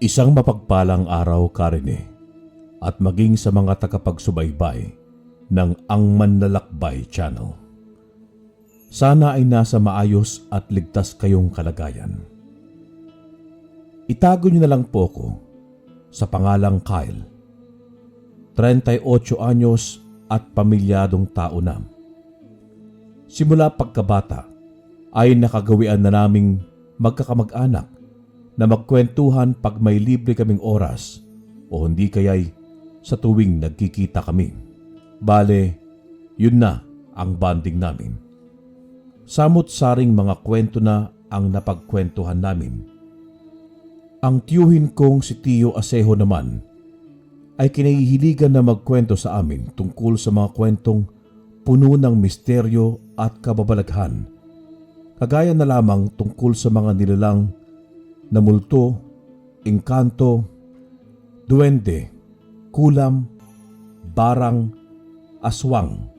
Isang mapagpalang araw, Karine, at maging sa mga tagapagsubaybay ng Ang Manlalakbay Channel. Sana ay nasa maayos at ligtas kayong kalagayan. Itago niyo na lang po ko sa pangalang Kyle, 38 anyos at pamilyadong tao na. Simula pagkabata ay nakagawian na naming magkakamag-anak na magkwentuhan pag may libre kaming oras o hindi kaya'y sa tuwing nagkikita kami. Bale, yun na ang bonding namin. Samot-saring mga kwento na ang napagkwentuhan namin. Ang tiyuhin kong si Tio Asejo naman ay kinahihiligan na magkwento sa amin tungkol sa mga kwentong puno ng misteryo at kababalaghan. Kagaya na lamang tungkol sa mga nilalang na multo, engkanto, duwende, kulam, barang, aswang,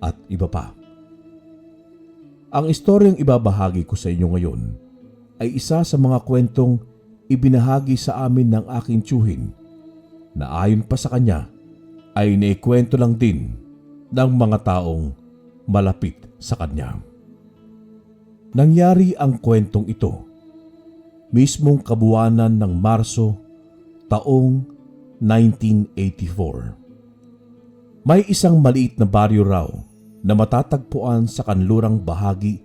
at iba pa. Ang istoryang ibabahagi ko sa inyo ngayon ay isa sa mga kwentong ibinahagi sa amin ng aking tiyuhin na ayon pa sa kanya ay naikwento lang din ng mga taong malapit sa kanya. Nangyari ang kwentong ito mismong kabuwanan ng Marso taong 1984. May isang maliit na baryo raw na matatagpuan sa kanlurang bahagi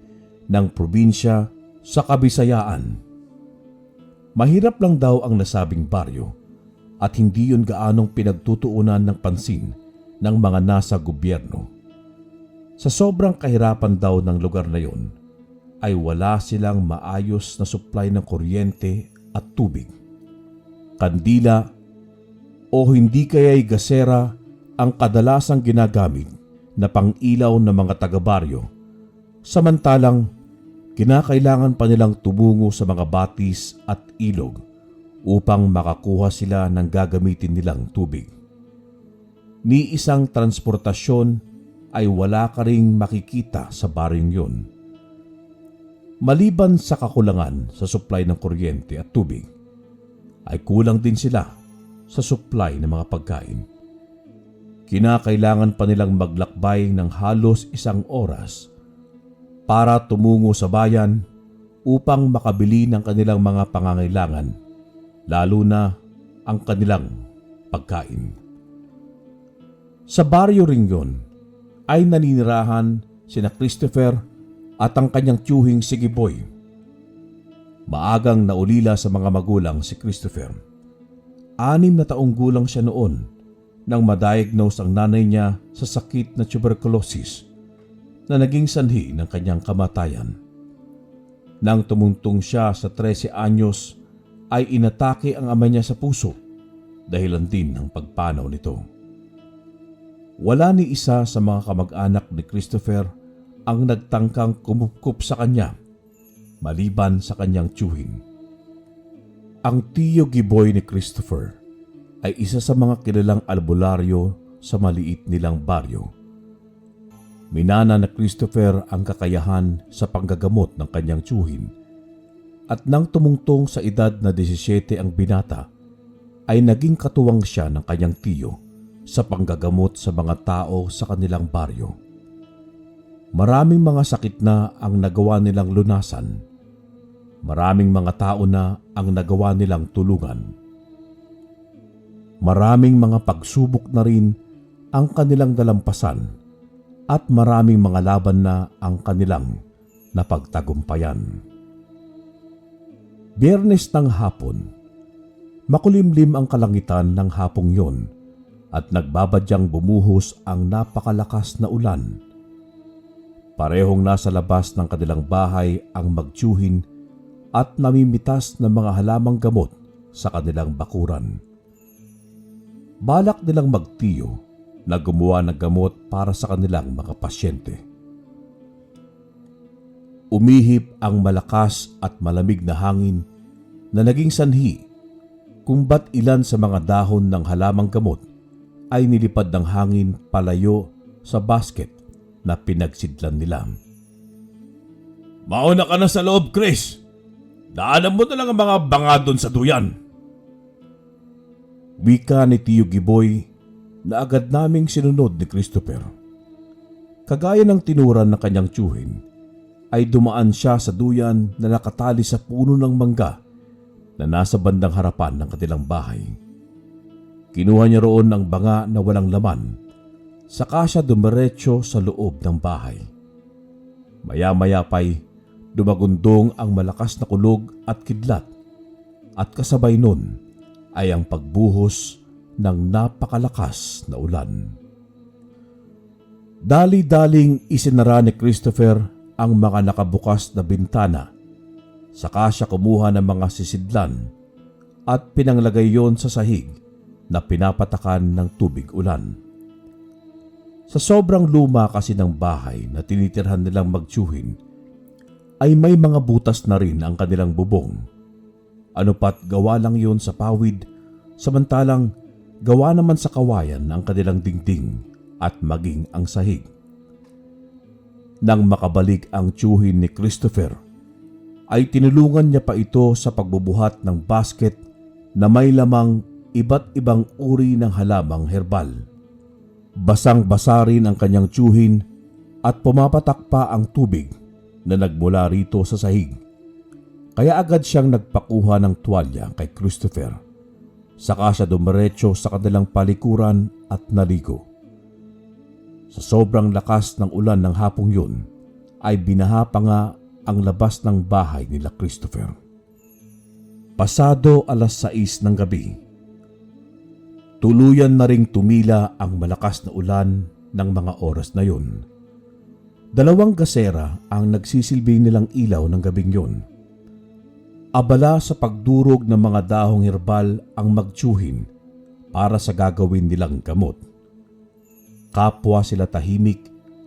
ng probinsya sa Kabisayaan. Mahirap lang daw ang nasabing baryo at hindi yun gaanong pinagtutuunan ng pansin ng mga nasa gobyerno. Sa sobrang kahirapan daw ng lugar na yon, ay wala silang maayos na supply ng kuryente at tubig. Kandila o hindi kaya'y gasera ang kadalasang ginagamit na pang-ilaw ng mga taga-baryo, samantalang kinakailangan pa nilang tumungo sa mga batis at ilog upang makakuha sila ng gagamitin nilang tubig. Ni isang transportasyon ay wala ka ring makikita sa baryong yun. Maliban sa kakulangan sa supply ng kuryente at tubig, ay kulang din sila sa supply ng mga pagkain. Kinakailangan pa nilang maglakbay ng halos 1 oras para tumungo sa bayan upang makabili ng kanilang mga pangangailangan, lalo na ang kanilang pagkain. Sa baryo ring yun ay naninirahan sina Christopher at ang kanyang tiyuhing si Giboy. Maagang naulila sa mga magulang si Christopher. 6 na taong gulang siya noon nang ma-diagnose ang nanay niya sa sakit na tuberculosis na naging sanhi ng kanyang kamatayan. Nang tumuntong siya sa 13 anyos ay inatake ang ama niya sa puso, dahilan din ng pagpanaw nito. Wala ni isa sa mga kamag-anak ni Christopher ang nagtangkang kumupkup sa kanya, maliban sa kanyang tiyuhin. Ang Tio Giboy ni Christopher ay isa sa mga kilalang albularyo sa maliit nilang baryo. Minana na Christopher ang kakayahan sa panggagamot ng kanyang tiyuhin, at nang tumungtong sa edad na 17 ang binata, ay naging katuwang siya ng kanyang tiyo sa panggagamot sa mga tao sa kanilang baryo. Maraming mga sakit na ang nagawa nilang lunasan. Maraming mga tao na ang nagawa nilang tulungan. Maraming mga pagsubok na rin ang kanilang dalampasan at maraming mga laban na ang kanilang napagtagumpayan. Biyernes ng hapon, makulimlim ang kalangitan ng hapong yon at nagbabadyang bumuhos ang napakalakas na ulan. Parehong nasa labas ng kanilang bahay ang magtiyuhin at namimitas ng mga halamang gamot sa kanilang bakuran. Balak nilang magtiyo na gumawa ng gamot para sa kanilang mga pasyente. Umihip ang malakas at malamig na hangin na naging sanhi kung ba't ilan sa mga dahon ng halamang gamot ay nilipad ng hangin palayo sa basket na pinagsidlan nila. Mauna ka na sa loob, Chris. Daanan mo na lang ang mga banga doon sa duyan. Wika ni Tio Giboy na agad naming sinunod ni Christopher. Kagaya ng tinuran ng kanyang tiyuhin, ay dumaan siya sa duyan na nakatali sa puno ng mangga na nasa bandang harapan ng kanilang bahay. Kinuha niya roon ang banga na walang laman, saka siya dumiretso sa loob ng bahay. Maya-maya pa'y dumagundong ang malakas na kulog at kidlat, at kasabay nun ay ang pagbuhos ng napakalakas na ulan. Dali-daling isinara ni Christopher ang mga nakabukas na bintana, saka siya kumuha ng mga sisidlan at pinanglagay yon sa sahig na pinapatakan ng tubig ulan. Sa sobrang luma kasi ng bahay na tinitirhan nilang magtiyuhin, ay may mga butas na rin ang kanilang bubong. Ano pat gawa lang yon sa pawid, samantalang gawa naman sa kawayan ang kanilang dingding at maging ang sahig. Nang makabalik ang tiyuhin ni Christopher, ay tinulungan niya pa ito sa pagbubuhat ng basket na may lamang iba't ibang uri ng halamang herbal. Basang-basa rin ang kanyang tiyuhin at pumapatak pa ang tubig na nagmula rito sa sahig. Kaya agad siyang nagpakuha ng tuwalya kay Christopher. Saka siya dumiretso sa kanilang palikuran at naligo. Sa sobrang lakas ng ulan ng hapong yun, ay binaha pa nga ang labas ng bahay nila Christopher. Pasado 6:00 ng gabi, tuluyan na ring tumila ang malakas na ulan ng mga oras na yun. 2 gasera ang nagsisilbi nilang ilaw ng gabing yun. Abala sa pagdurog ng mga dahong herbal ang magtiyuhin para sa gagawin nilang gamot. Kapwa sila tahimik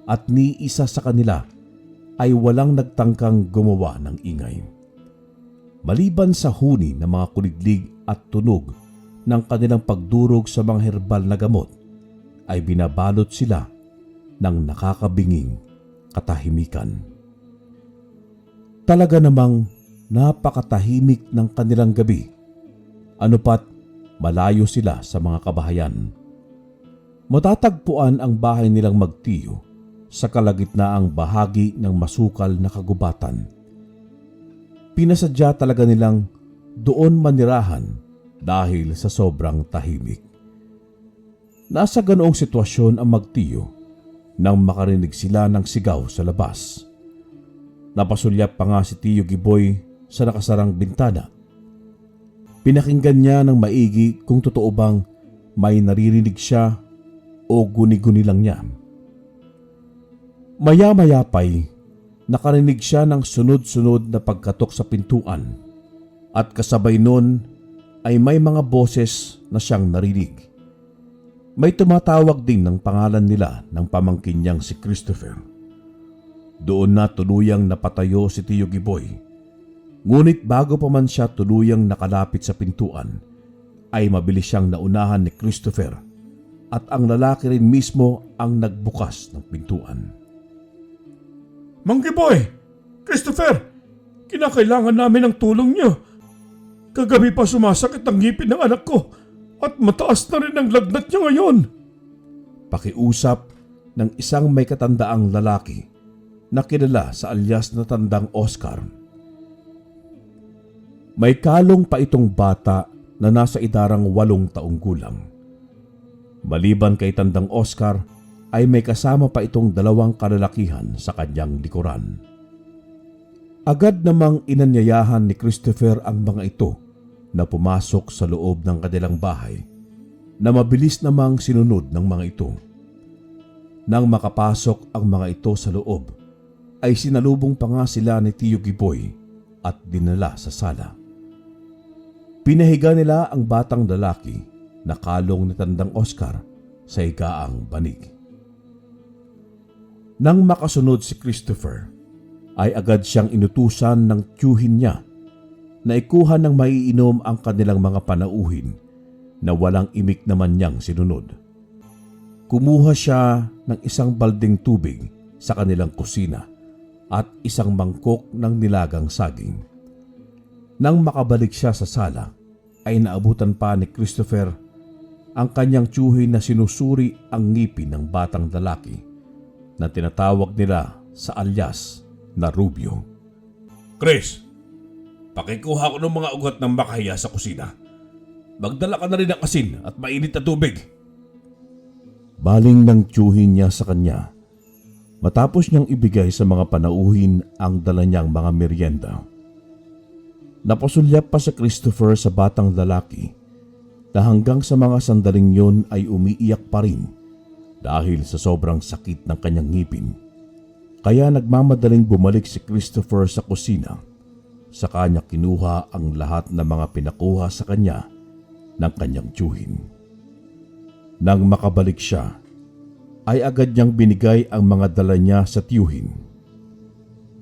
at ni isa sa kanila ay walang nagtangkang gumawa ng ingay. Maliban sa huni ng mga kuliglig at tunog ng kanilang pagdurog sa mga herbal na gamot, ay binabalot sila ng nakakabinging katahimikan. Talaga namang napakatahimik ng kanilang gabi. Ano pat malayo sila sa mga kabahayan. Matatagpuan ang bahay nilang magtiyo sa kalagitnaang bahagi ng masukal na kagubatan. Pinasadya talaga nilang doon manirahan dahil sa sobrang tahimik. Nasa ganoong sitwasyon ang magtiyo nang makarinig sila ng sigaw sa labas. Napasulyap pa nga si Tio Giboy sa nakasarang bintana. Pinakinggan niya ng maigi kung totoo bang may naririnig siya o guni-guni lang niya. Maya-maya pa'y nakarinig siya ng sunod-sunod na pagkatok sa pintuan at kasabay nun ay may mga boses na siyang narinig. May tumatawag din ng pangalan nila ng pamangkin niyang si Christopher. Doon na tuluyang napatayo si Tio Giboy. Ngunit bago pa man siya tuluyang nakalapit sa pintuan, ay mabilis siyang naunahan ni Christopher at ang lalaki rin mismo ang nagbukas ng pintuan. Mang Giboy! Christopher! Kinakailangan namin ng tulong niyo. Kagabi pa sumasakit ang ngipin ng anak ko at mataas na rin ang lagnat niya ngayon. Pakiusap ng isang may katandaang lalaki na kilala sa alias na Tandang Oscar. May kalong pa itong bata na nasa idarang 8 taong gulang. Maliban kay Tandang Oscar, ay may kasama pa itong 2 kalalakihan sa kanyang likuran. Agad namang inanyayahan ni Christopher ang mga ito na pumasok sa loob ng kanilang bahay, na mabilis namang sinunod ng mga ito. Nang makapasok ang mga ito sa loob, ay sinalubong pa nga sila ni Tio Giboy at dinala sa sala. Pinahiga nila ang batang lalaki na kalong ni Tandang Oscar sa higaang banig. Nang makasunod si Christopher, ay agad siyang inutusan ng tiyuhin niya na ikuha ng maiinom ang kanilang mga panauhin na walang imik naman niyang sinunod. Kumuha siya ng isang balding tubig sa kanilang kusina at isang mangkok ng nilagang saging. Nang makabalik siya sa sala, ay naabutan pa ni Christopher ang kanyang tiyuhin na sinusuri ang ngipin ng batang lalaki na tinatawag nila sa alias na Rubio. Chris, pakikuha ko ng mga ugat ng makahiya sa kusina. Magdala ka na rin ng asin at mainit na tubig. Baling ng tiyuhin niya sa kanya matapos niyang ibigay sa mga panauhin ang dala niyang mga merienda. Napasulyap pa si Christopher sa batang lalaki na hanggang sa mga sandaling yon ay umiiyak pa rin dahil sa sobrang sakit ng kanyang ngipin. Kaya nagmamadaling bumalik si Christopher sa kusina. Sa kanya kinuha ang lahat ng mga pinakuha sa kanya ng kanyang tiyuhin. Nang makabalik siya, ay agad niyang binigay ang mga dala niya sa tiyuhin.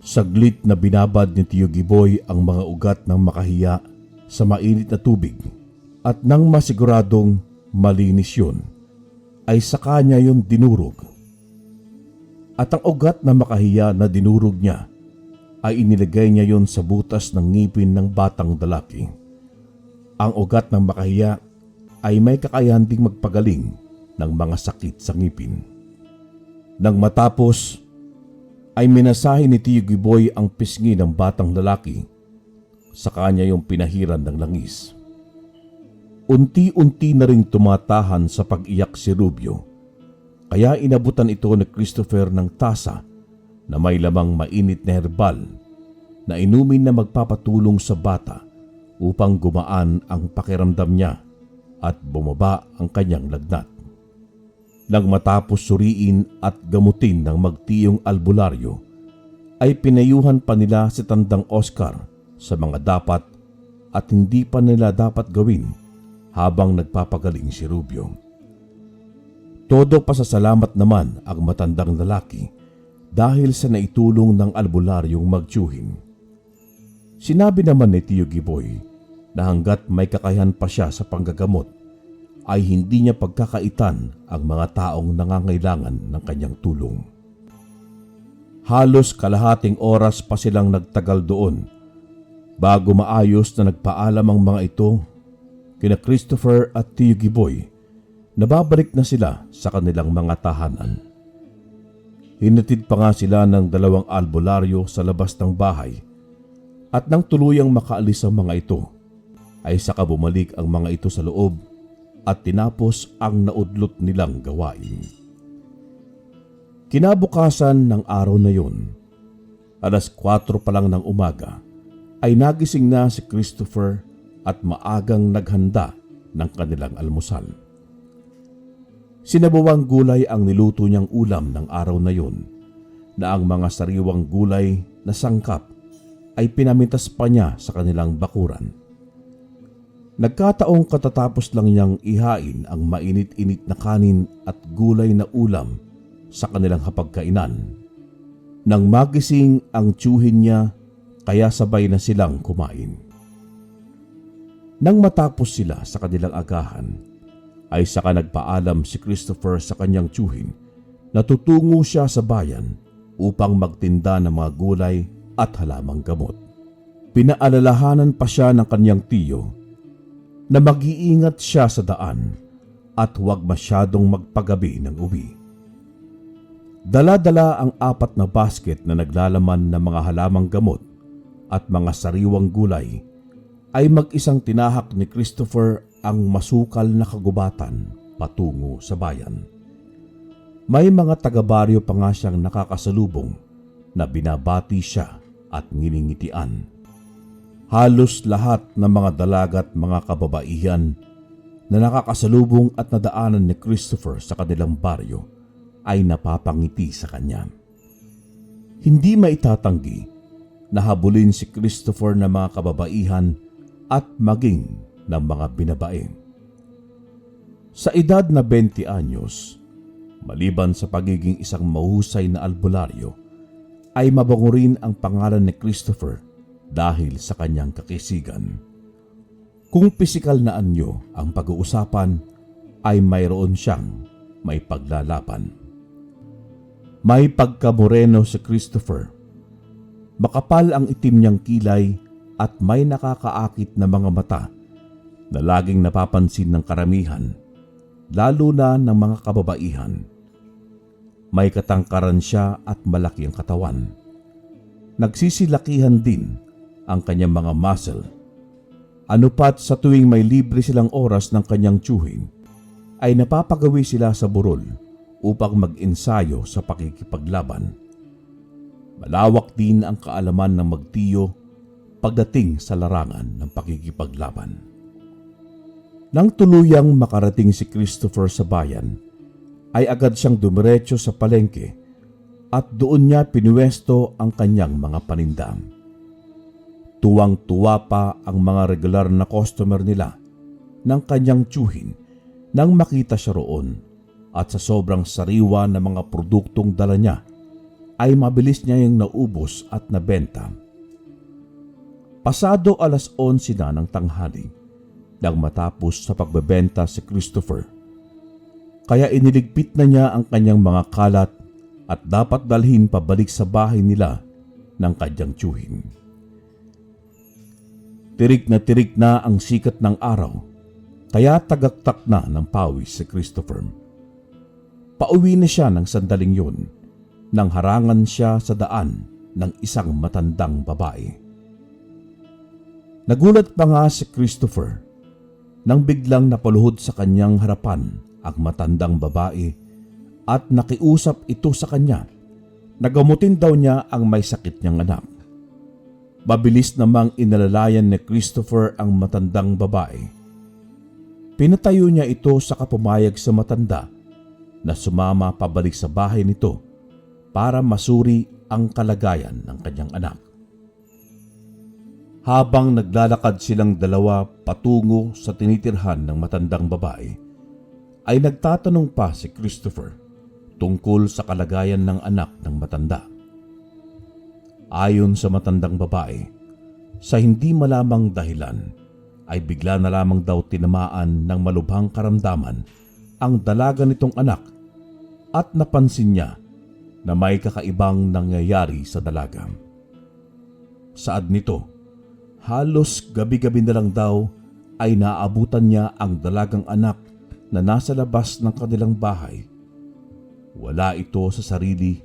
Saglit na binabad ni Tiyo Giboy ang mga ugat ng makahiya sa mainit na tubig at nang masiguradong malinis yun, ay sa kanya yun dinurog. At ang ugat na makahiya na dinurog niya ay inilagay niya yun sa butas ng ngipin ng batang lalaki. Ang ugat ng makahiya ay may kakayahan ding magpagaling ng mga sakit sa ngipin. Nang matapos, ay minasahe ni Tiyo Giboy ang pisngi ng batang lalaki. Sa kanya yung pinahiran ng langis. Unti-unti na ring tumatahan sa pag-iyak si Rubio. Kaya inabutan ito ni Christopher ng tasa na may lamang mainit na herbal na inumin na magpapatulong sa bata upang gumaan ang pakiramdam niya at bumaba ang kanyang lagnat. Nang matapos suriin at gamutin ng magtiyong albularyo, ay pinayuhan pa nila si Tandang Oscar sa mga dapat at hindi pa nila dapat gawin habang nagpapagaling si Rubio. Todo pasasalamat naman ang matandang lalaki dahil sa naitulong ng albularyong magtiyuhin. Sinabi naman ni Tiyo Giboy na hanggat may kakayahan pa siya sa panggagamot, ay hindi niya pagkakaitan ang mga taong nangangailangan ng kanyang tulong. Halos kalahating oras pa silang nagtagal doon bago maayos na nagpaalam ang mga ito kina Christopher at Tiyo Giboy na babalik na sila sa kanilang mga tahanan. Hinatid pa nga sila ng 2 albularyo sa labas ng bahay at nang tuluyang makaalis ang mga ito, ay saka bumalik ang mga ito sa loob at tinapos ang naudlot nilang gawain. Kinabukasan ng araw na yun, 4:00 pa lang ng umaga, ay nagising na si Christopher at maagang naghanda ng kanilang almusal. Sinabawang gulay ang niluto niyang ulam ng araw na yun, na ang mga sariwang gulay na sangkap ay pinamintas pa niya sa kanilang bakuran. Nagkataong katatapos lang niyang ihain ang mainit-init na kanin at gulay na ulam sa kanilang hapagkainan. Nang magising ang tiyuhin niya, kaya sabay na silang kumain. Nang matapos sila sa kanilang agahan, ay saka nagpaalam si Christopher sa kanyang tiyuhin na tutungo siya sa bayan upang magtinda ng mga gulay at halamang gamot. Pinaalalahanan pa siya ng kanyang tiyo na mag-iingat siya sa daan at huwag masyadong magpagabi ng uwi. Dala-dala ang 4 na basket na naglalaman ng mga halamang gamot at mga sariwang gulay, ay mag-isang tinahak ni Christopher ang masukal na kagubatan patungo sa bayan. May mga taga-baryo pa nga siyang nakakasalubong na binabati siya at nginingitian. Halos lahat ng mga dalaga at mga kababaihan na nakakasalubong at nadaanan ni Christopher sa kanilang baryo ay napapangiti sa kanya. Hindi maitatanggi na habulin si Christopher ng mga kababaihan at maging ng mga binabae. Sa edad na 20 anyos, maliban sa pagiging isang mahusay na albularyo, ay mabango rin ang pangalan ni Christopher dahil sa kanyang kakisigan. Kung pisikal na anyo ang pag-uusapan, ay mayroon siyang may paglalaban. May pagkamoreno si Christopher. Makapal ang itim niyang kilay at may nakakaakit na mga mata na laging napapansin ng karamihan lalo na ng mga kababaihan. May katangkaran siya at malaki ang katawan. Nagsisilakihan din ang kanyang mga muscle. Ano pat sa tuwing may libre silang oras ng kanyang tiyuhin, ay napapagawi sila sa burol upang mag-ensayo sa pakikipaglaban. Malawak din ang kaalaman ng magtiyo pagdating sa larangan ng pakikipaglaban. Nang tuluyang makarating si Christopher sa bayan, ay agad siyang dumiretso sa palengke at doon niya pinuwesto ang kanyang mga paninda. Tuwang-tuwa pa ang mga regular na customer nila ng kanyang tiyuhin nang makita siya roon, at sa sobrang sariwa ng mga produktong dala niya ay mabilis niya yung naubos at nabenta. Pasado 11:00 na ng tanghali nang matapos sa pagbebenta si Christopher, kaya iniligpit na niya ang kanyang mga kalat at dapat dalhin pabalik sa bahay nila ng kanyang tiyuhin. Tirik na ang sikat ng araw, kaya tagaktak na ng pawis si Christopher. Pauwi na siya ng sandaling yun nang harangan siya sa daan ng isang matandang babae. Nagulat pa nga si Christopher nang biglang napaluhod sa kanyang harapan ang matandang babae at nakiusap ito sa kanya na gamutin daw niya ang may sakit niyang anak. Mabilis namang inalalayan ni Christopher ang matandang babae. Pinatayo niya ito sa pumayag sa matanda na sumama pabalik sa bahay nito para masuri ang kalagayan ng kanyang anak. Habang naglalakad silang dalawa patungo sa tinitirhan ng matandang babae, ay nagtatanong pa si Christopher tungkol sa kalagayan ng anak ng matanda. Ayon sa matandang babae, sa hindi malamang dahilan ay bigla na lamang daw tinamaan ng malubhang karamdaman ang dalaga nitong anak at napansin niya na may kakaibang nangyayari sa dalaga. Saad nito, halos gabi-gabi na lang daw ay naaabutan niya ang dalagang anak na nasa labas ng kanilang bahay. Wala ito sa sarili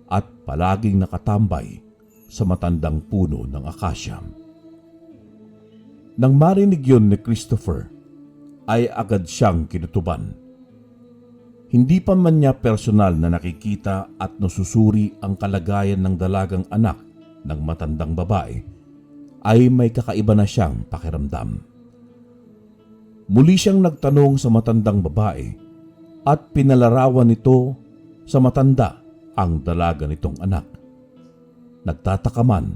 at palaging nakatambay sa matandang puno ng akasya. Nang marinig yun ni Christopher, ay agad siyang kinutuban. Hindi pa man niya personal na nakikita at nasusuri ang kalagayan ng dalagang anak ng matandang babae, ay may kakaiba na siyang pakiramdam. Muli siyang nagtanong sa matandang babae at pinalarawan nito sa matanda ang dalaga nitong anak. Nagtataka man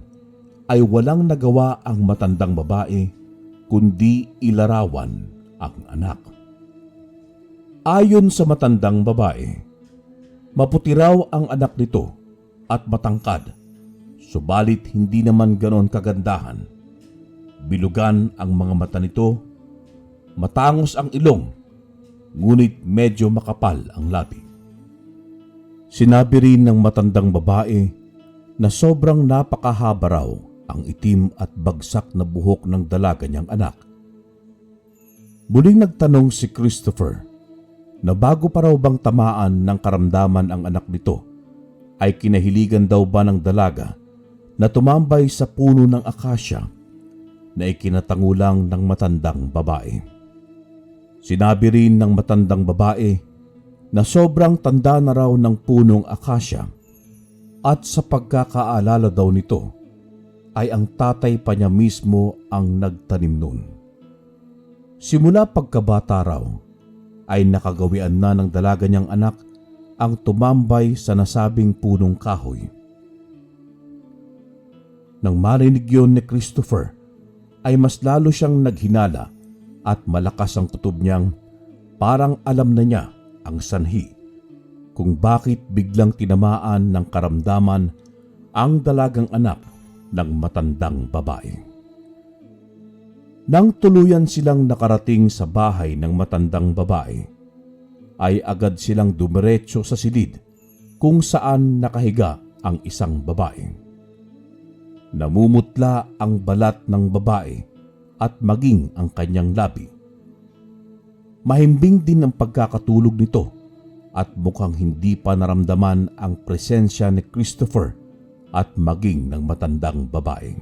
ay walang nagawa ang matandang babae kundi ilarawan ang anak. Ayon sa matandang babae, maputi raw ang anak nito at matangkad, subalit hindi naman ganon kagandahan. Bilugan ang mga mata nito, matangos ang ilong, ngunit medyo makapal ang labi. Sinabi rin ng matandang babae na sobrang napakahaba raw ang itim at bagsak na buhok ng dalaga niyang anak. Muling nagtanong si Christopher na bago pa raw bang tamaan ng karamdaman ang anak nito, ay kinahiligan daw ba ng dalaga na tumambay sa puno ng akasya na ikinatangulang ng matandang babae. Sinabi rin ng matandang babae na sobrang tanda na raw ng punong akasya at sa pagkakaalala daw nito ay ang tatay pa niya mismo ang nagtanim nun. Simula pagkabata raw ay nakagawian na ng dalaga niyang anak ang tumambay sa nasabing punong kahoy. Nang marinig yun ni Christopher, ay mas lalo siyang naghinala at malakas ang kutob niyang parang alam na niya ang sanhi kung bakit biglang tinamaan ng karamdaman ang dalagang anak ng matandang babae. Nang tuluyan silang nakarating sa bahay ng matandang babae, ay agad silang dumiretso sa silid kung saan nakahiga ang isang babae. Namumutla ang balat ng babae at maging ang kanyang labi. Mahimbing din ang pagkakatulog nito at mukhang hindi pa naramdaman ang presensya ni Christopher at maging ng matandang babae.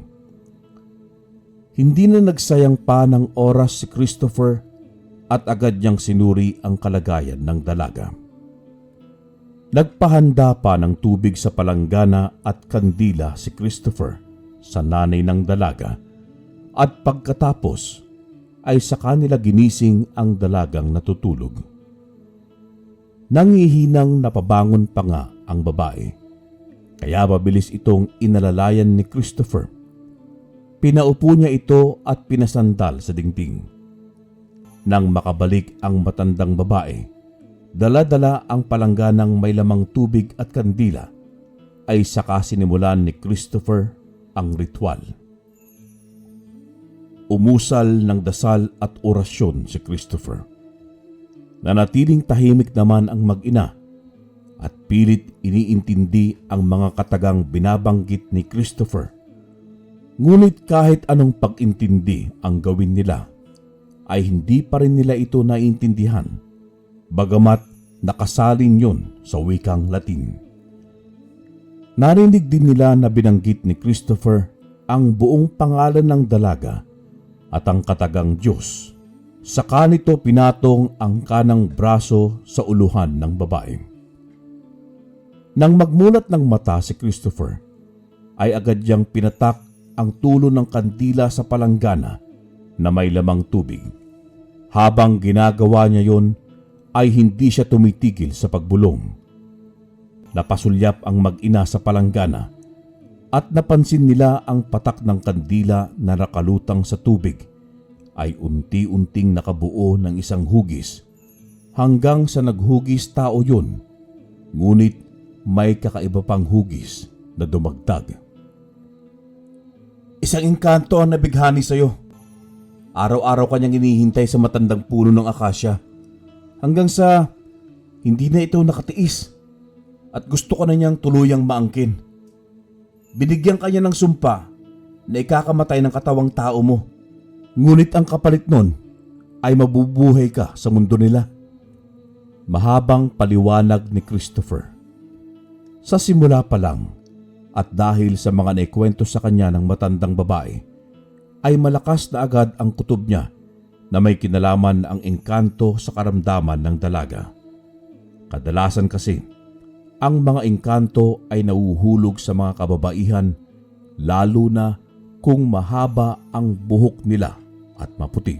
Hindi na nagsayang pa ng oras si Christopher at agad niyang sinuri ang kalagayan ng dalaga. Nagpahanda pa ng tubig sa palanggana at kandila si Christopher sa nanay ng dalaga at pagkatapos ay saka nila ginising ang dalagang natutulog. Nangihinang napabangon pa nga ang babae, kaya mabilis itong inalalayan ni Christopher. Pinaupo niya ito at pinasandal sa dingding. Nang makabalik ang matandang babae, dala-dala ang palangganang may lamang tubig at kandila, ay saka sinimulan ni Christopher ang ritual. Umusal ng dasal at orasyon si Christopher. Nanatiling tahimik naman ang mag-ina at pilit iniintindi ang mga katagang binabanggit ni Christopher. Ngunit kahit anong pag-intindi ang gawin nila, ay hindi pa rin nila ito naiintindihan, bagamat nakasalin yon sa wikang Latin. Narinig din nila na binanggit ni Christopher ang buong pangalan ng dalaga at ang katagang Diyos. Saka nito pinatong ang kanang braso sa uluhan ng babae. Nang magmulat ng mata si Christopher, ay agad niyang pinatak ang tulo ng kandila sa palanggana na may lamang tubig. Habang ginagawa niya yon, ay hindi siya tumitigil sa pagbulong. Napasulyap ang mag-ina sa palanggana at napansin nila ang patak ng kandila na nakalutang sa tubig ay unti-unting nakabuo ng isang hugis hanggang sa naghugis tao yun, ngunit may kakaiba pang hugis na dumagdag. Isang engkanto ang nabighani sa iyo. Araw-araw kanyang inihintay sa matandang puno ng akasya hanggang sa hindi na ito nakatiis at gusto ko na niyang tuluyang maangkin. Binigyan kanya ng sumpa na ikakamatay ng katawang tao mo, ngunit ang kapalit nun ay mabubuhay ka sa mundo nila. Mahabang paliwanag ni Christopher. Sa simula pa lang at dahil sa mga naikwento sa kanya ng matandang babae, ay malakas na agad ang kutob niya na may kinalaman ang engkanto sa karamdaman ng dalaga. Kadalasan kasi, ang mga engkanto ay nauhulog sa mga kababaihan, lalo na kung mahaba ang buhok nila at maputi.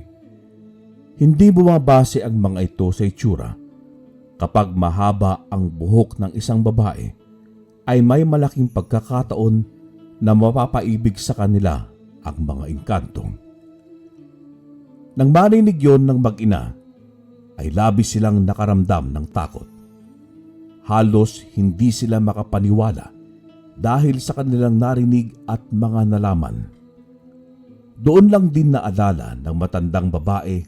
Hindi bumabase ang mga ito sa itsura. Kapag mahaba ang buhok ng isang babae, ay may malaking pagkakataon na mapapaibig sa kanila ang mga engkanto. Nang marinig yon ng mag-ina, ay labis silang nakaramdam ng takot. Halos hindi sila makapaniwala dahil sa kanilang narinig at mga nalaman. Doon lang din naalala ng matandang babae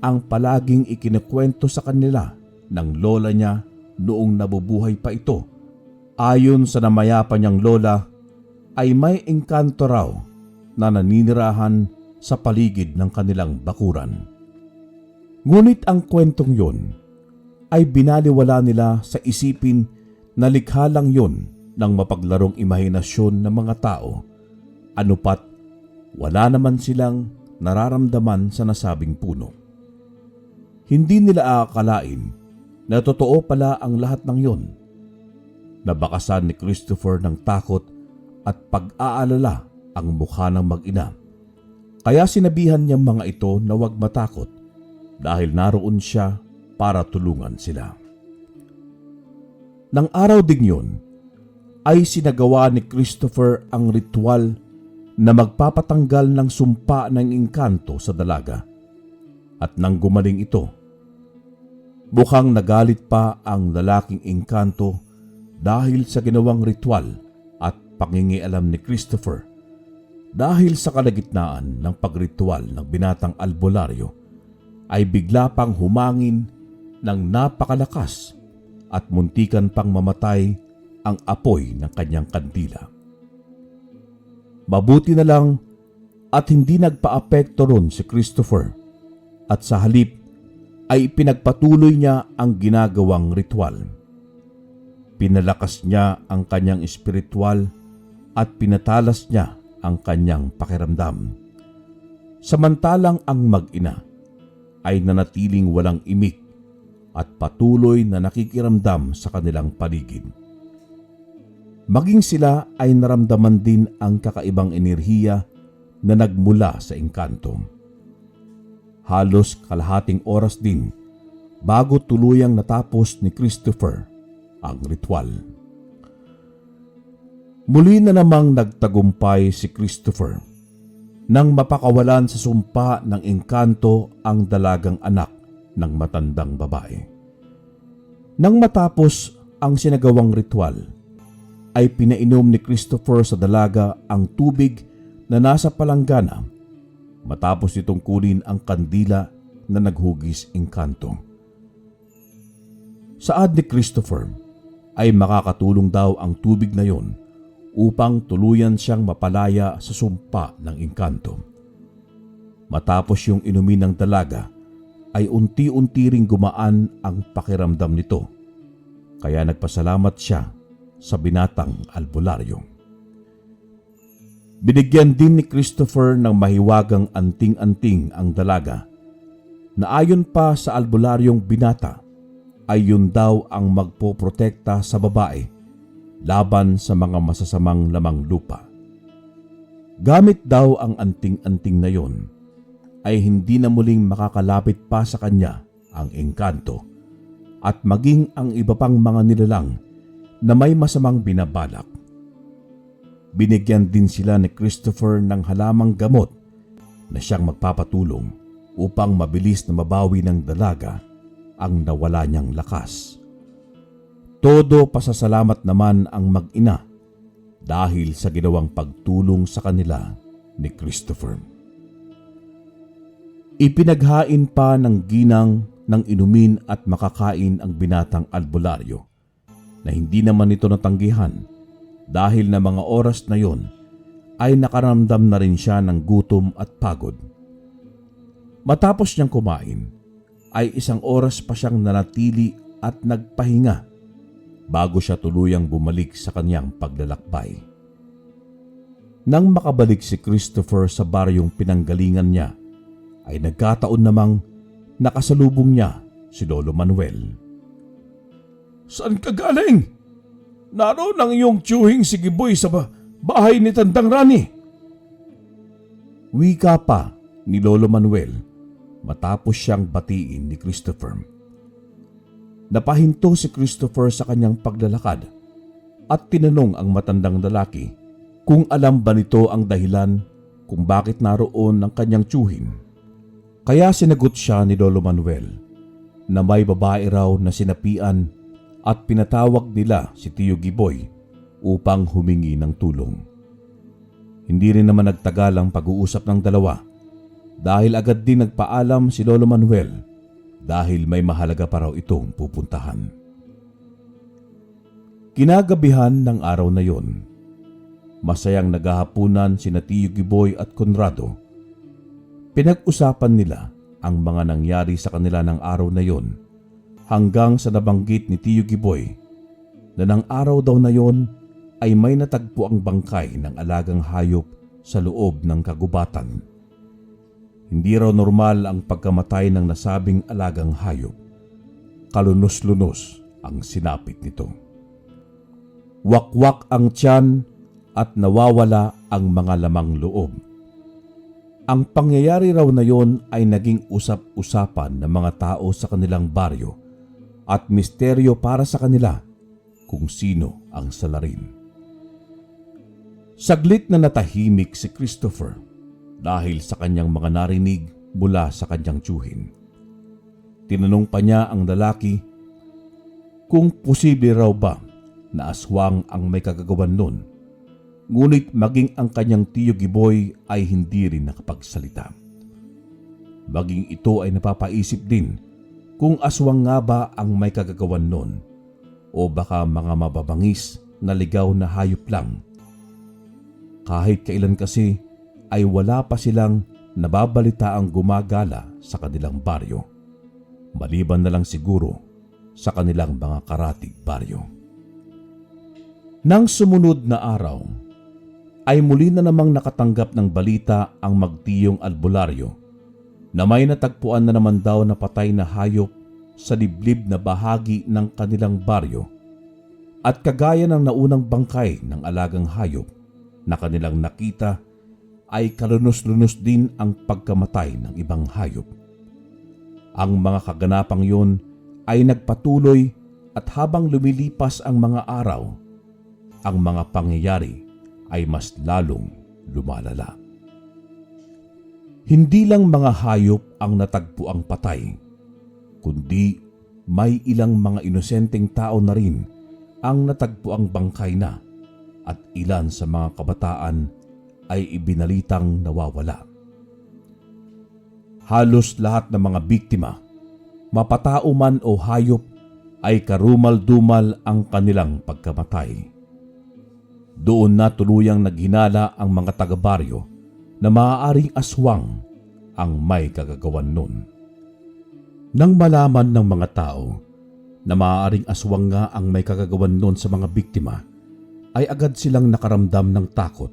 ang palaging ikinikwento sa kanila ng lola niya noong nabubuhay pa ito. Ayon sa namayapa niyang lola, ay may engkanto raw na naninirahan sa paligid ng kanilang bakuran. Ngunit ang kwentong yon ay binaliwala nila sa isipin na likha lang yon ng mapaglarong imahinasyon ng mga tao. Anupat, wala naman silang nararamdaman sa nasabing puno. Hindi nila aakalain na totoo pala ang lahat ng yon. Nabakasan ni Christopher ng takot at pag-aalala ang mukha ng mag-ina. Kaya sinabihan niyang mga ito na huwag matakot dahil naroon siya para tulungan sila. Nang araw ding yun, ay sinagawa ni Christopher ang ritual na magpapatanggal ng sumpa ng engkanto sa dalaga. At nang gumaling ito, mukhang nagalit pa ang lalaking engkanto dahil sa ginawang ritual at pangingialam ni Christopher. Dahil sa kalagitnaan ng pagritual ng binatang albularyo, ay bigla pang humangin ng napakalakas at muntikan pang mamatay ang apoy ng kanyang kandila. Mabuti na lang at hindi nagpa-apekto ron si Christopher at sa halip ay pinagpatuloy niya ang ginagawang ritual. Pinalakas niya ang kanyang espiritual at pinatalas niya ang kanyang pakiramdam. Samantalang ang mag-ina ay nanatiling walang imik at patuloy na nakikiramdam sa kanilang paligid. Maging sila ay naramdaman din ang kakaibang enerhiya na nagmula sa engkanto. Halos kalahating oras din bago tuluyang natapos ni Christopher ang ritual. Muli na namang nagtagumpay si Christopher nang mapakawalan sa sumpa ng engkanto ang dalagang anak ng matandang babae. Nang matapos ang sinagawang ritual, ay pinainom ni Christopher sa dalaga ang tubig na nasa palanggana matapos itong kunin ang kandila na naghugis engkanto. Saad ni Christopher ay makakatulong daw ang tubig na yon upang tuluyan siyang mapalaya sa sumpa ng engkanto. Matapos yung inumin ng dalaga, ay unti-unti ring gumaan ang pakiramdam nito, kaya nagpasalamat siya sa binatang albularyo. Binigyan din ni Christopher ng mahiwagang anting-anting ang dalaga, na ayon pa sa albularyong binata, ay yun daw ang magpoprotekta sa babae laban sa mga masasamang lamang lupa. Gamit daw ang anting-anting na yon, ay hindi na muling makakalapit pa sa kanya ang engkanto at maging ang iba pang mga nilalang na may masamang binabalak. Binigyan din sila ni Christopher ng halamang gamot na siyang magpapatulong upang mabilis na mabawi ng dalaga ang nawala niyang lakas. Todo pasasalamat naman ang mag-ina dahil sa ginawang pagtulong sa kanila ni Christopher. Ipinaghain pa ng ginang ng inumin at makakain ang binatang albularyo na hindi naman ito natanggihan dahil na mga oras na yon ay nakaramdam na rin siya ng gutom at pagod. Matapos niyang kumain ay 1 oras pa siyang nanatili at nagpahinga bago siya tuluyang bumalik sa kanyang paglalakbay. Nang makabalik si Christopher sa baryong pinanggalingan niya, ay nagkataon namang nakasalubong niya si Lolo Manuel. Saan ka galing? Naroon ang iyong tiyuhing si Giboy sa bahay ni Tandang Rani. Wika pa ni Lolo Manuel matapos siyang batiin ni Christopher. Napahinto si Christopher sa kanyang paglalakad at tinanong ang matandang lalaki kung alam ba nito ang dahilan kung bakit naroon ang kanyang tiyuhin. Kaya sinagot siya ni Lolo Manuel na may babae raw na sinapian at pinatawag nila si Tiyo Giboy upang humingi ng tulong. Hindi rin naman nagtagal ang pag-uusap ng dalawa dahil agad din nagpaalam si Lolo Manuel dahil may mahalaga pa raw itong pupuntahan. Kinagabihan ng araw na yon, masayang naghahapunan sina Tiyo Giboy at Conrado. Pinag-usapan nila ang mga nangyari sa kanila ng araw na yon hanggang sa nabanggit ni Tiyo Giboy na ng araw daw na yon ay may natagpo ang bangkay ng alagang hayop sa loob ng kagubatan. Hindi raw normal ang pagkamatay ng nasabing alagang hayop. Kalunos-lunos ang sinapit nito. Wakwak ang tiyan at nawawala ang mga lamang loob. Ang pangyayari raw na yon ay naging usap-usapan ng mga tao sa kanilang baryo at misteryo para sa kanila kung sino ang salarin. Saglit na natahimik si Christopher dahil sa kanyang mga narinig mula sa kanyang tiyuhin. Tinanong pa niya ang lalaki kung posible raw ba na aswang ang may kagagawan nun, ngunit maging ang kanyang Tiyo Giboy ay hindi rin nakapagsalita. Maging ito ay napapaisip din kung aswang nga ba ang may kagagawan nun o baka mga mababangis na ligaw na hayop lang. Kahit kailan kasi ay wala pa silang nababalitaang gumagala sa kanilang baryo maliban na lang siguro sa kanilang mga karatig baryo. Nang sumunod na araw, ay muli na namang nakatanggap ng balita ang magtiyong albularyo na may natagpuan na naman daw na patay na hayop sa liblib na bahagi ng kanilang baryo, at kagaya ng naunang bangkay ng alagang hayop na kanilang nakita ay kalunos-lunos din ang pagkamatay ng ibang hayop. Ang mga kaganapang yun ay nagpatuloy at habang lumilipas ang mga araw, ang mga pangyayari ay mas lalong lumalala. Hindi lang mga hayop ang natagpuang patay, kundi may ilang mga inosenteng tao na rin ang natagpuang bangkay na, at ilan sa mga kabataan ay ibinalitang nawawala. Halos lahat ng mga biktima, mapatao man o hayop, ay karumal-dumal ang kanilang pagkamatay. Doon na tuluyang naghinala ang mga taga-baryo na maaaring aswang ang may kagagawan nun. Nang malaman ng mga tao na maaaring aswang nga ang may kagagawan nun sa mga biktima, ay agad silang nakaramdam ng takot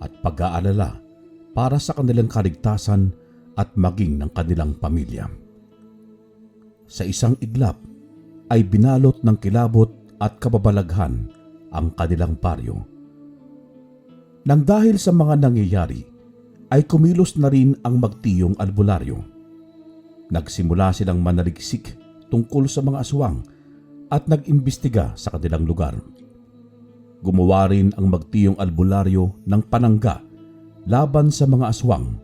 at pag-aalala para sa kanilang kaligtasan at maging ng kanilang pamilya. Sa isang iglap ay binalot ng kilabot at kababalaghan ang kanilang baryo. Nang dahil sa mga nangyayari, ay kumilos na rin ang magtiyong albularyo. Nagsimula silang manaliksik tungkol sa mga aswang at nag-imbestiga sa kanilang lugar. Gumawa rin ang magtiyong albularyo ng panangga laban sa mga aswang,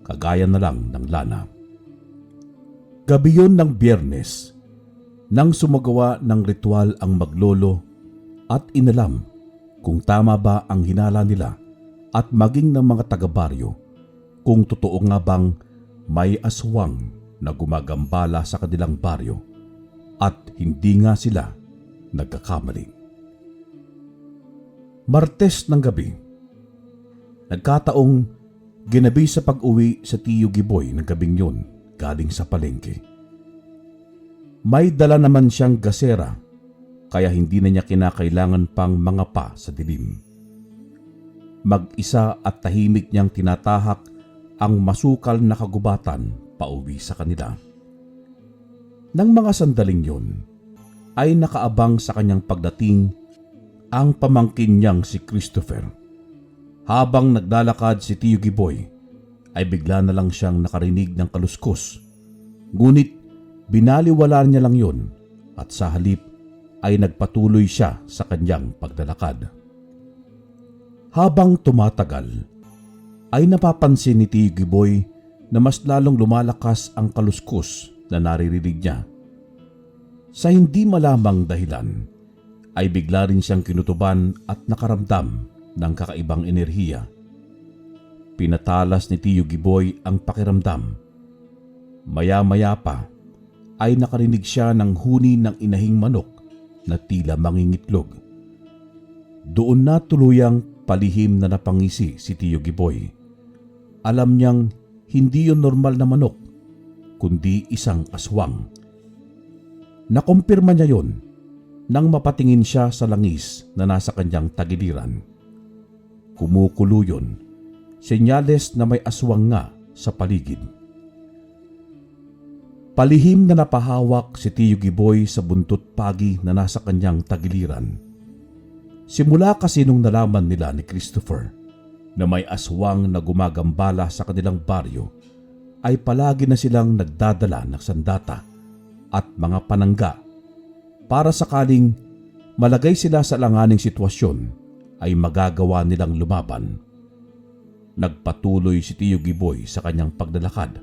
kagaya na lang ng lana. Gabi yun ng Biyernes, nang sumagawa ng ritual ang maglolo at inalam kung tama ba ang hinala nila at maging ng mga taga-baryo kung totoo nga bang may aswang na gumagambala sa kanilang baryo at hindi nga sila nagkakamali. Martes ng gabi, nagkataong ginabi sa pag-uwi sa Tiyo Giboy ng gabing yun galing sa palengke. May dala naman siyang gasera, kaya hindi na niya kinakailangan pang mangapa sa dilim. Mag-isa at tahimik niyang tinatahak ang masukal na kagubatan pauwi sa kanila. Nang mga sandaling yun, ay nakaabang sa kanyang pagdating ang pamangkin niyang si Christopher. Habang naglalakad si Tiyo Giboy, ay bigla na lang siyang nakarinig ng kaluskos. Ngunit binaliwala niya lang yun at sa halip ay nagpatuloy siya sa kanyang paglalakad. Habang tumatagal, ay napapansin ni Tiyo Giboy na mas lalong lumalakas ang kaluskos na naririnig niya. Sa hindi malamang dahilan, ay bigla rin siyang kinutuban at nakaramdam ng kakaibang enerhiya. Pinatalas ni Tiyo Giboy ang pakiramdam. Maya-maya pa ay nakarinig siya ng huni ng inahing manok na tila mangingitlog. Doon na tuluyang palihim na napangisi si Tiyo Giboy. Alam niyang hindi yun normal na manok, kundi isang aswang. Nakumpirma niya yun nang mapatingin siya sa langis na nasa kanyang tagiliran. Kumukulo yun, senyales na may aswang nga sa paligid. Palihim na napahawak si Tiyo Giboy sa buntot pagi na nasa kanyang tagiliran. Simula kasi nung nalaman nila ni Christopher na may aswang na gumagambala sa kanilang baryo, ay palagi na silang nagdadala ng sandata at mga panangga para sakaling malagay sila sa alanganing sitwasyon ay magagawa nilang lumaban. Nagpatuloy si Tiyo Giboy sa kanyang paglalakad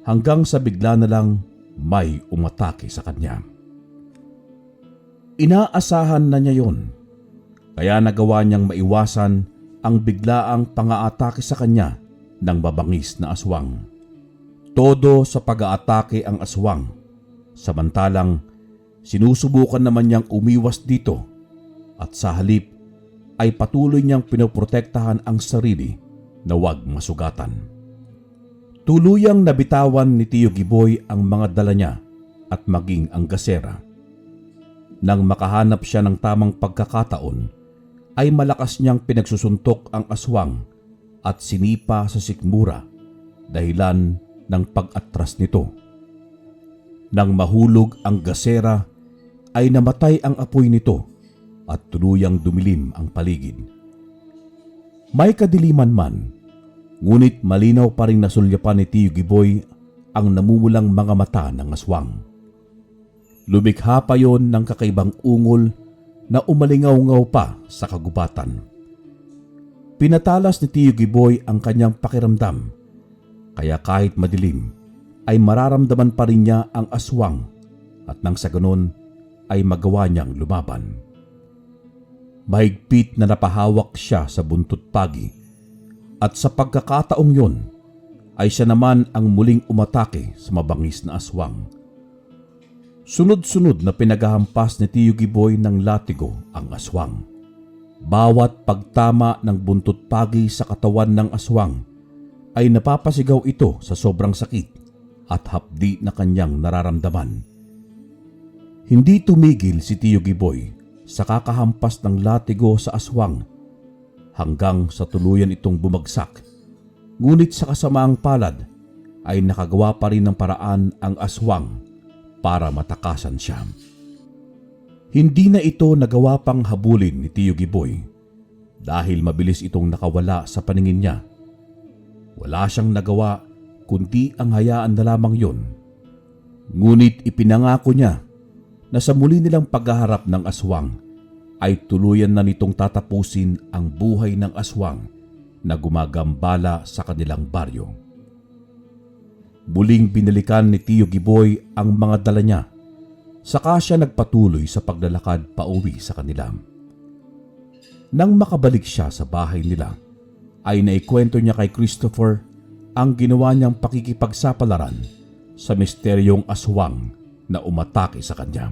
hanggang sa bigla na lang may umatake sa kanya. Inaasahan na niya yon, kaya nagawa niyang maiwasan ang biglaang pang-aatake sa kanya ng mabangis na aswang. Todo sa pag-aatake ang aswang, samantalang sinusubukan naman niyang umiwas dito at sa halip ay patuloy niyang pinoprotektahan ang sarili na huwag masugatan. Tuluyang nabitawan ni Tiyo Giboy ang mga dala niya at maging ang gasera. Nang makahanap siya ng tamang pagkakataon, ay malakas niyang pinagsusuntok ang aswang at sinipa sa sikmura dahilan ng pag-atras nito. Nang mahulog ang gasera, ay namatay ang apoy nito at tuluyang dumilim ang paligid. May kadiliman man, ngunit malinaw pa rin nasulyapan ni Tio Giboy ang namumulang mga mata ng aswang. Lumikha pa yon ng kakaibang ungol na umalingaw-ngaw pa sa kagubatan. Pinatalas ni Tio Giboy ang kanyang pakiramdam, kaya kahit madilim ay mararamdaman pa rin niya ang aswang at nang sa ganon ay magawa niyang lumaban. Mahigpit na napahawak siya sa buntot pagi at sa pagkakataong yon ay siya naman ang muling umatake sa mabangis na aswang. Sunod-sunod na pinaghahampas ni Tio Giboy ng latigo ang aswang. Bawat pagtama ng buntot pagi sa katawan ng aswang ay napapasigaw ito sa sobrang sakit at hapdi na kanyang nararamdaman. Hindi tumigil si Tio Giboy sa kakahampas ng latigo sa aswang hanggang sa tuluyan itong bumagsak. Ngunit sa kasamaang palad ay nakagawa pa rin ng paraan ang aswang para matakasan siya. Hindi na ito nagawa pang habulin ni Tio Giboy dahil mabilis itong nakawala sa paningin niya. Wala siyang nagawa kundi ang hayaan na lamang yon. Ngunit ipinangako niya na sa muli nilang paghaharap ng aswang ay tuluyan na nitong tatapusin ang buhay ng aswang na gumagambala sa kanilang baryo. Muling binalikan ni Tio Giboy ang mga dala niya, saka siya nagpatuloy sa paglalakad pauwi sa kanila. Nang makabalik siya sa bahay nila, ay naikwento niya kay Christopher ang ginawa niyang pakikipagsapalaran sa misteryong aswang na umatake sa kanya.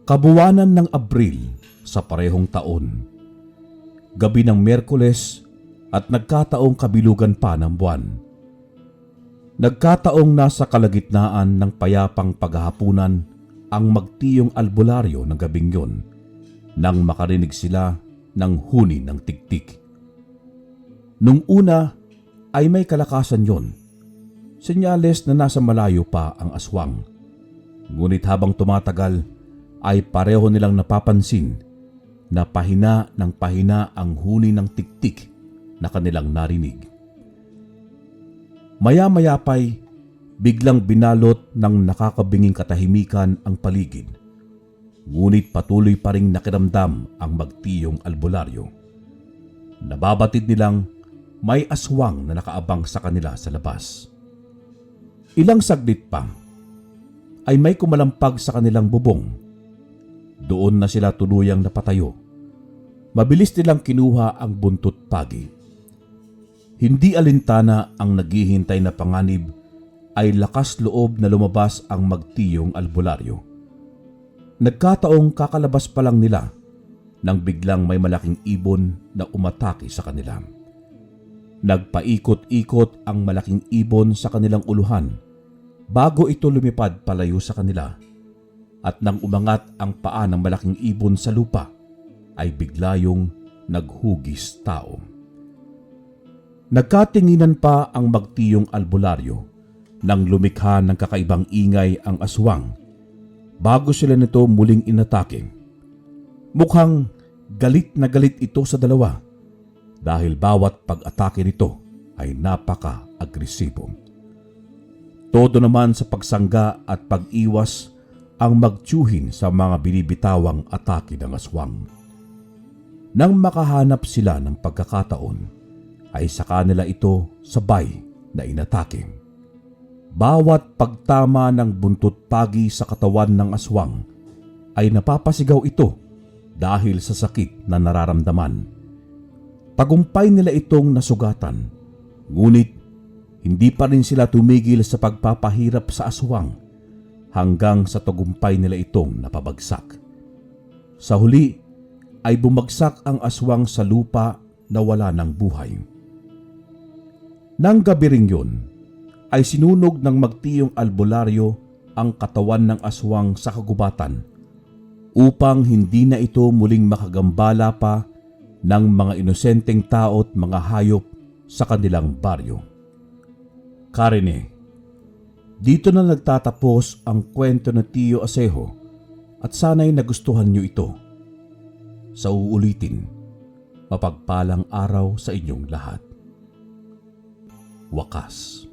Kabuwanan ng Abril sa parehong taon. Gabi ng Miyerkules at nagkataong kabilugan pa ng buwan. Nagkataong nasa kalagitnaan ng payapang paghahapunan ang magtiyong albularyo ng gabing yon nang makarinig sila ng huni ng tiktik. Nung una ay may kalakasan yon, senyales na nasa malayo pa ang aswang. Ngunit habang tumatagal ay pareho nilang napapansin na pahina ng pahina ang huni ng tiktik na kanilang narinig. Maya-maya pa'y biglang binalot ng nakakabinging katahimikan ang paligid. Ngunit patuloy pa ring nakiramdam ang magtiyong albularyo. Nababatid nilang may aswang na nakaabang sa kanila sa labas. Ilang saglit pa ay may kumalampag sa kanilang bubong. Doon na sila tuluyang napatayo. Mabilis nilang kinuha ang buntot pagi. Hindi alintana ang naghihintay na panganib ay lakas loob na lumabas ang magtiyong albularyo. Nagkataong kakalabas pa lang nila nang biglang may malaking ibon na umatake sa kanila. Nagpaikot-ikot ang malaking ibon sa kanilang uluhan bago ito lumipad palayo sa kanila. At nang umangat ang paa ng malaking ibon sa lupa, ay biglayong naghugis tao. Nagkatinginan pa ang magtiyong albularyo nang lumikha ng kakaibang ingay ang aswang bago sila nito muling inatake. Mukhang galit na galit ito sa dalawa dahil bawat pag-atake nito ay napaka-agresibo. Todo naman sa pagsangga at pag-iwas ang magtiyuhin sa mga binibitawang atake ng aswang. Nang makahanap sila ng pagkakataon, ay saka nila ito sabay na inatake. Bawat pagtama ng buntot pagi sa katawan ng aswang ay napapasigaw ito dahil sa sakit na nararamdaman. Tagumpay nila itong nasugatan, ngunit hindi pa rin sila tumigil sa pagpapahirap sa aswang hanggang sa tagumpay nila itong napabagsak. Sa huli ay bumagsak ang aswang sa lupa na wala ng buhay. Nang gabi ring yun, ay sinunog ng magtiyong albularyo ang katawan ng aswang sa kagubatan upang hindi na ito muling makagambala pa ng mga inosenteng tao at mga hayop sa kanilang baryo. Karine, dito na nagtatapos ang kwento ng Tio Asejo at sana'y nagustuhan niyo ito. Sa uulitin, mapagpalang araw sa inyong lahat. Wakas.